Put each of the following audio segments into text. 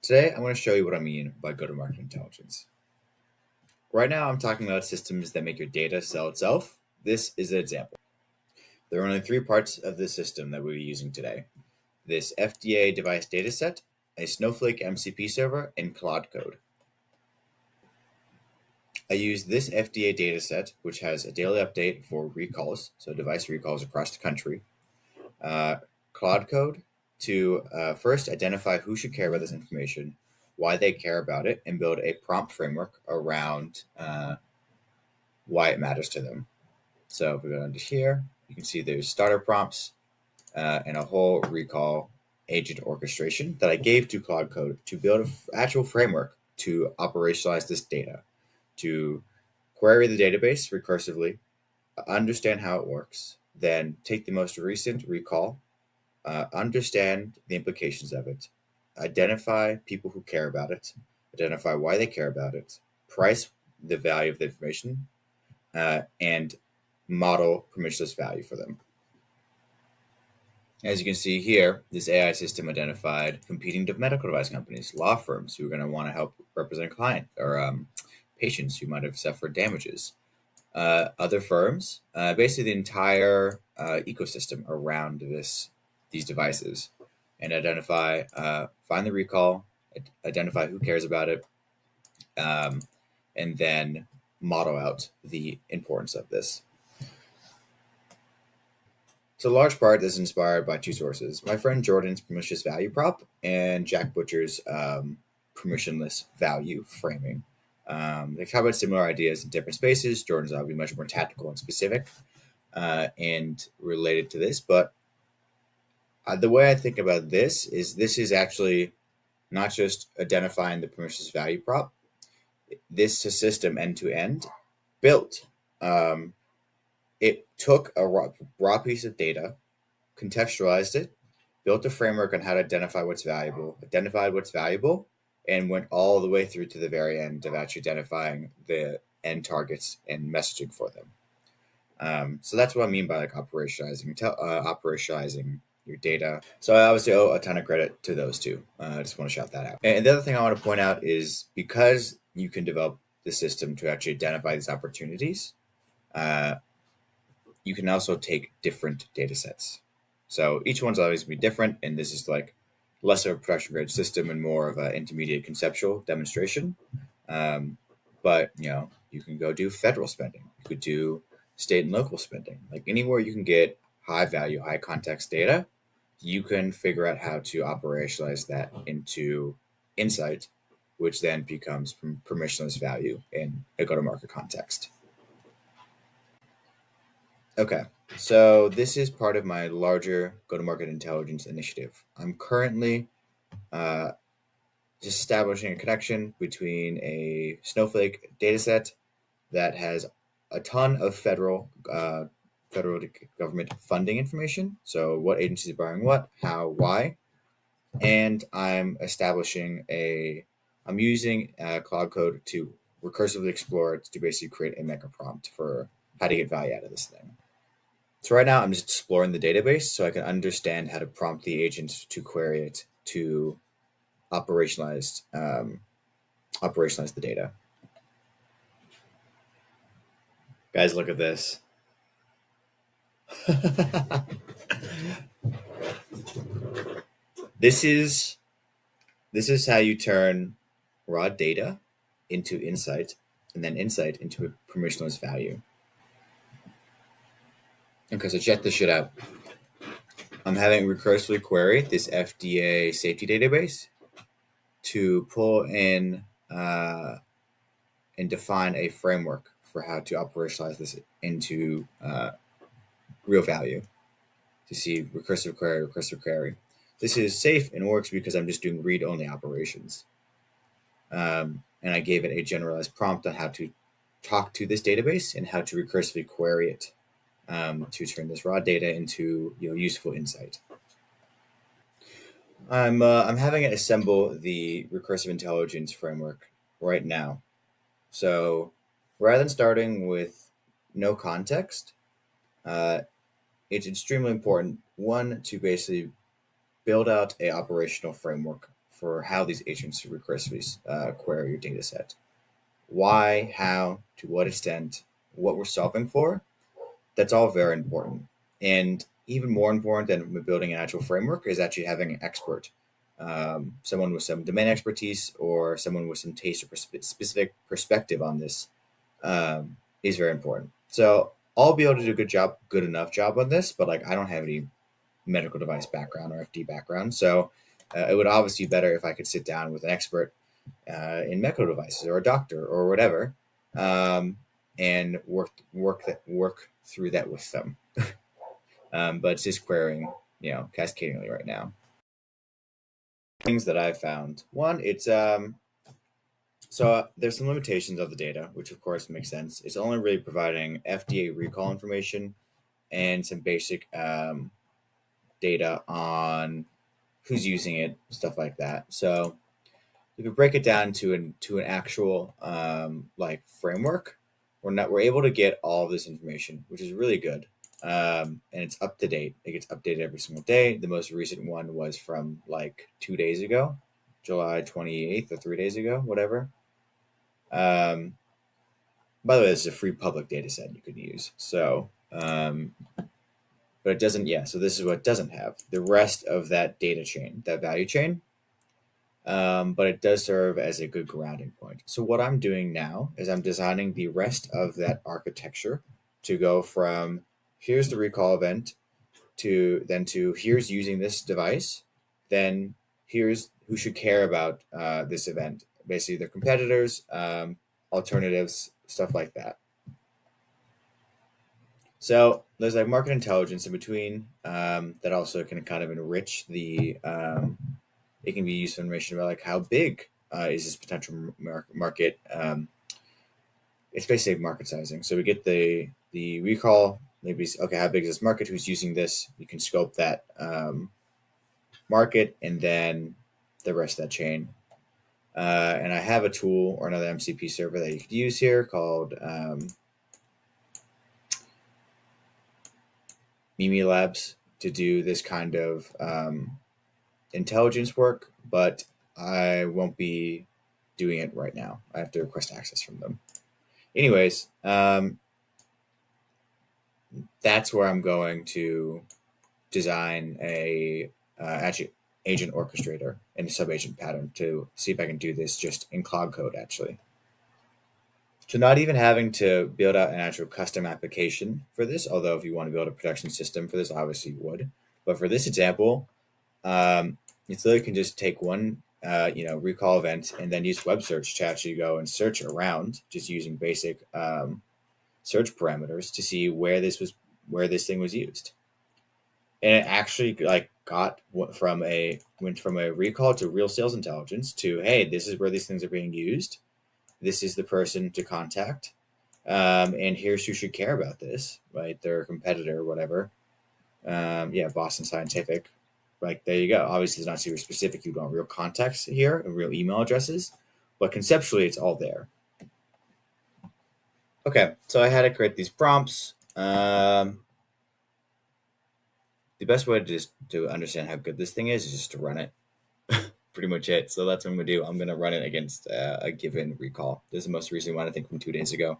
Today, I'm going to show you what I mean by go-to-market intelligence. Right now, I'm talking about systems that make your data sell itself. This is an example. There are only three parts of this system that we're using today. This FDA device dataset, a Snowflake MCP server, and Claude code. I use this FDA dataset, which has a daily update for recalls, so device recalls across the country. Claude code to first identify who should care about this information, why they care about it, and build a prompt framework around why it matters to them. So if we go under here, you can see there's starter prompts and a whole recall agent orchestration that I gave to Claude code to build an actual framework to operationalize this data, to query the database recursively, understand how it works, then take the most recent recall, understand the implications of it, identify people who care about it, identify why they care about it, price the value of the information, and model permissionless value for them. As you can see here, this AI system identified competing medical device companies, law firms who are going to want to help represent a client, or patients who might have suffered damages. Other firms, basically the entire ecosystem around these devices, and identify, find the recall, identify who cares about it, and then model out the importance of this. So, large part, this is inspired by two sources: my friend Jordan's permissionless value prop and Jack Butcher's permissionless value framing. They talk about similar ideas in different spaces. Jordan's obviously much more tactical and specific and related to this, but the way I think about this is actually not just identifying the permissionless value prop. This system end to end built. It took a raw piece of data, contextualized it, built a framework on how to identify what's valuable, identified what's valuable, and went all the way through to the very end of actually identifying the end targets and messaging for them. So that's what I mean by like operationalizing your data. So I obviously owe a ton of credit to those two. I just want to shout that out. And the other thing I want to point out is because you can develop the system to actually identify these opportunities, you can also take different data sets. So each one's always going to be different, and this is like less of a production grade system and more of an intermediate conceptual demonstration. But you can go do federal spending. You could do state and local spending. Like anywhere you can get high value, high context data, you can figure out how to operationalize that into insight, which then becomes permissionless value in a go-to-market context. Okay, so this is part of my larger go-to-market intelligence initiative. I'm currently just establishing a connection between a Snowflake dataset that has a ton of federal government funding information. So what agencies are borrowing what, how, why. And I'm using Claude code to recursively explore it to basically create a mega prompt for how to get value out of this thing. So right now I'm just exploring the database so I can understand how to prompt the agent to query it to operationalize the data. Guys, look at this. This is how you turn raw data into insight, and then insight into a permissionless value. Okay, so check this shit out. I'm having recursively query this FDA safety database to pull in and define a framework for how to operationalize this into real value. To see recursive query. This is safe and works because I'm just doing read-only operations. And I gave it a generalized prompt on how to talk to this database and how to recursively query it to turn this raw data into useful insight. I'm having it assemble the recursive intelligence framework right now. So rather than starting with no context, it's extremely important, one, to basically build out a operational framework for how these agents recursively query your data set. Why, how, to what extent, what we're solving for, that's all very important. And even more important than building an actual framework is actually having an expert, someone with some domain expertise or someone with some taste or specific perspective on this is very important. So I'll be able to do a good enough job on this, but like I don't have any medical device background or FD background. So it would obviously be better if I could sit down with an expert in medical devices or a doctor or whatever, and work through that with them. But it's just querying, cascadingly right now. Things that I've found. One, it's there's some limitations of the data, which of course makes sense. It's only really providing FDA recall information and some basic data on who's using it, stuff like that. So if you break it down to an actual like framework, we're able to get all of this information, which is really good. And it's up to date. It gets updated every single day. The most recent one was from like 2 days ago, July 28th, or 3 days ago, whatever. By the way, this is a free public data set you could use. So, but it doesn't. Yeah. So this is what it doesn't have. The rest of that data chain, that value chain, but it does serve as a good grounding point. So what I'm doing now is I'm designing the rest of that architecture to go from here's the recall event to here's using this device, then here's who should care about this event. Basically, their competitors, alternatives, stuff like that. So there's like market intelligence in between that also can kind of enrich the it can be used for information about like how big is this potential market. It's basically market sizing. So we get the recall. Maybe okay, how big is this market? Who's using this? You can scope that market and then the rest of that chain. And I have a tool or another MCP server that you could use here called Mimi Labs to do this kind of intelligence work, but I won't be doing it right now. I have to request access from them. Anyways, that's where I'm going to design a actually agent orchestrator and a sub-agent pattern to see if I can do this just in Claude code actually. So not even having to build out an actual custom application for this, although if you want to build a production system for this, obviously you would. But for this example, you literally can just take one recall event and then use web search to actually go and search around just using basic search parameters to see where this thing was used. And it actually like went from a recall to real sales intelligence to, hey, this is where these things are being used. This is the person to contact. And here's who should care about this, right? Their competitor, whatever. Boston Scientific. Like, there you go. Obviously, it's not super specific. You want real context here and real email addresses, but conceptually, it's all there. Okay, so I had to create these prompts. The best way to understand how good this thing is just to run it. Pretty much it. So that's what I'm going to do. I'm going to run it against a given recall. This is the most recent one, I think, from 2 days ago.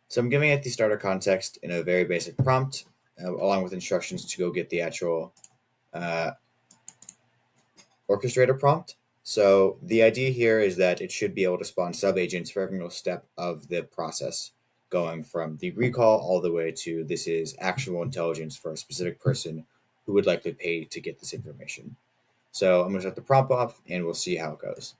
So I'm giving it the starter context in a very basic prompt, along with instructions to go get the actual orchestrator prompt. So the idea here is that it should be able to spawn sub-agents for every single step of the process, going from the recall all the way to this is actual intelligence for a specific person who would likely pay to get this information. So I'm going to shut the prompt off and we'll see how it goes.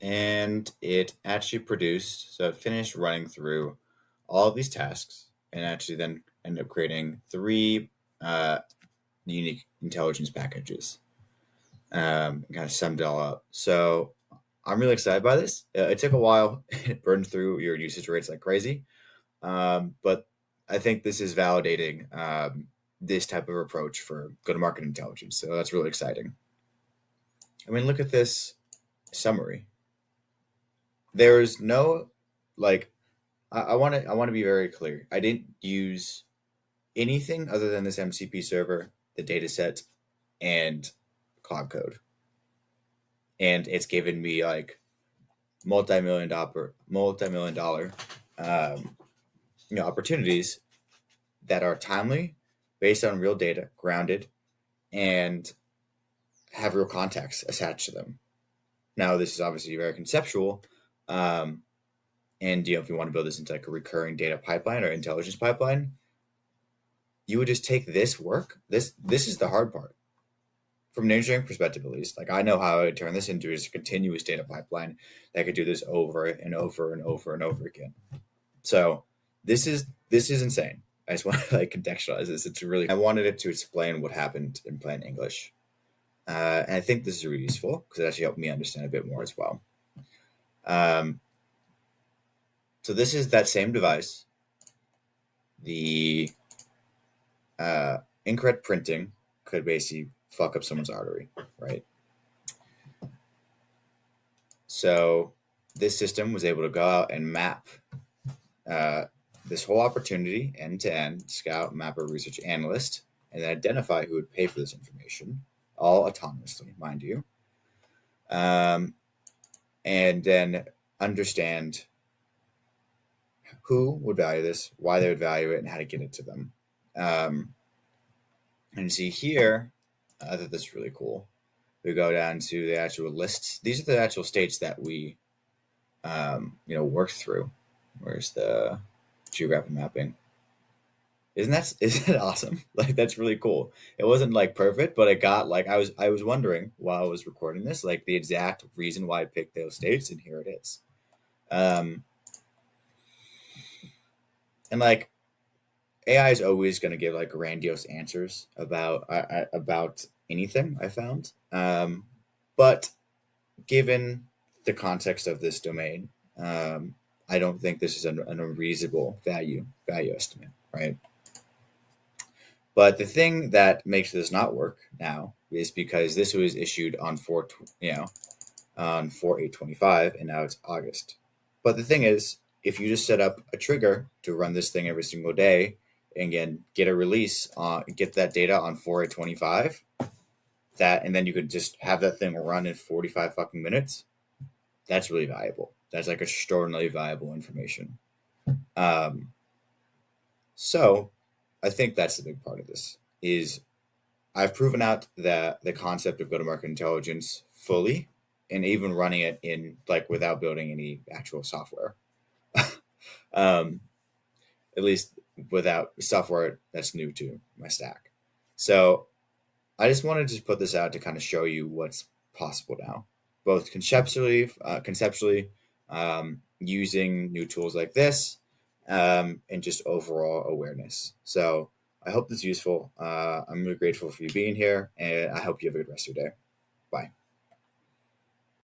and it actually produced, so it finished running through all of these tasks and actually then ended up creating 3 unique intelligence packages. Kind of summed it all up. So I'm really excited by this. It took a while. It burned through your usage rates like crazy. But I think this is validating this type of approach for go-to-market intelligence. So that's really exciting. I mean, look at this summary. There's no like I want to be very clear. I didn't use anything other than this MCP server, the dataset, and Cloud Code, and it's given me like multi-million dollar opportunities that are timely, based on real data, grounded, and have real context attached to them. Now, this is obviously very conceptual, and if you want to build this into like a recurring data pipeline or intelligence pipeline, you would just take this work. This is the hard part. From an engineering perspective, at least, like I know how to turn this into a continuous data pipeline that could do this over and over and over and over again. So this is insane. I just want to like contextualize this. It's really, I wanted it to explain what happened in plain English, and I think this is really useful because it actually helped me understand a bit more as well. So this is that same device. The incorrect printing could basically fuck up someone's artery, right? So this system was able to go out and map this whole opportunity end to end, scout, mapper, research analyst, and then identify who would pay for this information, all autonomously, mind you. And then understand who would value this, why they would value it, and how to get it to them. And see here, I thought this is really cool. We go down to the actual lists. These are the actual states that we, worked through. Where's the geographic mapping? Isn't that awesome? Like that's really cool. It wasn't like perfect, but it got like I was wondering while I was recording this, like the exact reason why I picked those states, and here it is. And like AI is always going to give like grandiose answers about anything I found. But given the context of this domain, I don't think this is an unreasonable value estimate, right? But the thing that makes this not work now is because this was issued on 4/8/25, and now it's August. But the thing is, if you just set up a trigger to run this thing every single day and again get a release get that data on 4/8/25, and then you could just have that thing run in 45 fucking minutes, that's really valuable. That's like extraordinarily valuable information. So I think that's the big part of this is I've proven out the concept of go-to-market intelligence fully, and even running it in like without building any actual software. At least without software that's new to my stack. So I just wanted to put this out to kind of show you what's possible now, both conceptually, using new tools like this, and just overall awareness. So I hope this is useful. I'm really grateful for you being here, and I hope you have a good rest of your day. Bye.